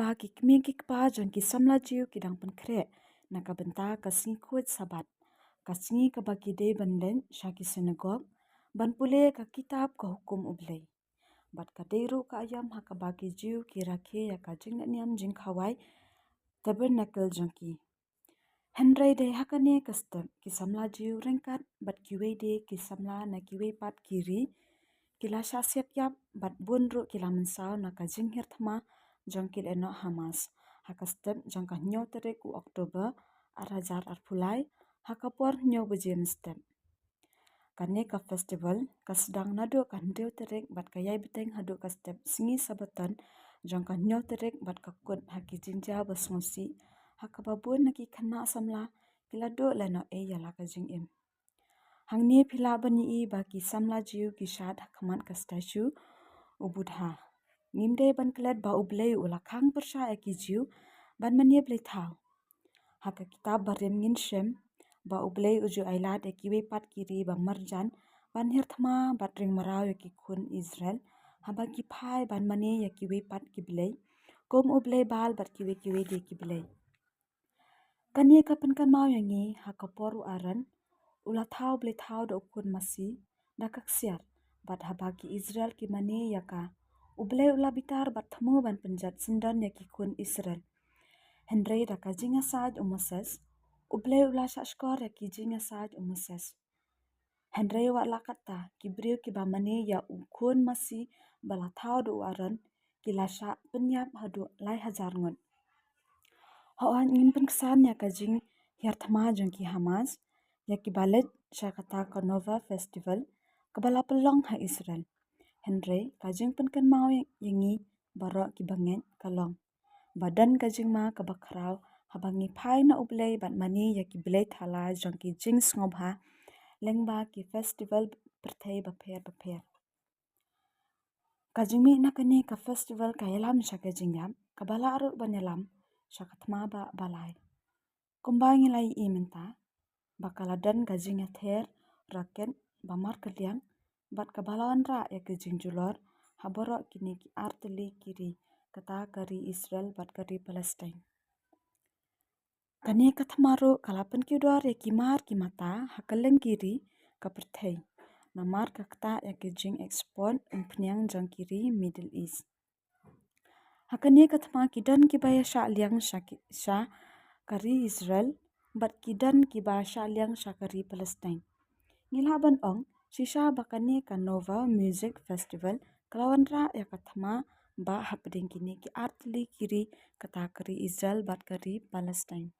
ba ki kmi ki pa jong ki samla jiu ki dang pen kre na ka benta ka singkut sabat ka singi ka ba ki de banden sha ki synagogue ban pule ka kitab ka hukum ublei bat ka deru ka ayam ha ka ba ki jiu ki rakhe ya ka jing niam jing khawai tabernacle jong ki Henry de hakane custom ki samla jiu rengkat bat ki we de ki samla na ki we pat kiri kila sha sep yap bat bun ru kila mensau na ka jing her thma jong kil eno Hamas ha custom jong ka nyo terek u Oktober arajar arpulai ha ka por nyo bu James step kane ka festival ka sedang nado ka ndeu terek bat ka yai beteng hadu ka step singi sabaton jong ka nyo terek bat ka kun ha ki jinja bas ngosi ha ka babun na ki khana samla kila do leno e yala ka jing im hangni phila bani i ba ki samla jiu ki shad khaman ka statue ubudha ngimde ban klet ba ublei ula khang persha e ki jiu ban manie blei thau ha ka kitab barem ngin shem ba ublei uju ailat e ki we pat kiri ba marjan ban her thma bat ring marau e ki khun Israel ha ba ki phai ban mane ya ki we pat ki blei kom ublei bal bat ki we de ki blei kanie ka pen kan mau yangi ha ka poru aran ula thau blei thau do kun masi da kak siar bat ha ba ki Israel ki mane ya ka ublei ula bitar bat thmu ban penjat sindan ya ki kun Israel Henry da ka jinga saj Moses ublei ula sha skor ya ki jinga saj Moses Henry wa lakata ki briu ki ba mane ya u kun masi bala thau do aran ki la sha penyap hadu lai hajar ngon ho an ngin pen kesan ya ka jing hiar thma jong ki Hamas ya ki balet sha kata ka Nova festival kabala pelong ha Israel Henry ka jing pen kan mau yangi baro ki bangen kalong badan ka jing ma ka bakrau habangi phai na ublei bat mani ya ki blei thala jong ki jing sngob ha lengba ki festival perthei ba pher ka jingmi na kane ka festival ka yalam sha ka jingyam ka bala aru banelam sha ka thma ba balai kumbai ngilai i menta bakala dan ka jingya ther raken ba mar kaliang bat ka balawan ra ya ka jingjulor haboro kini ki arteli kiri kata kari Israel bat kari Palestine kane ka thmaru kalapan ki dwar ya ki mar ki mata hakaleng kiri ka perthei namar ka kata ya ki jing export umpnyang jang kiri Middle East hakane ka thma ki dan ki baya sha liang sha kari Israel bat ki dan ki ba sha liang sha kari Palestine ngilha ban ong shisha bakane ka Nova Music Festival kalawan ra ya ka thma ba hapding kini ki artli kiri kata kari Israel bat kari Palestine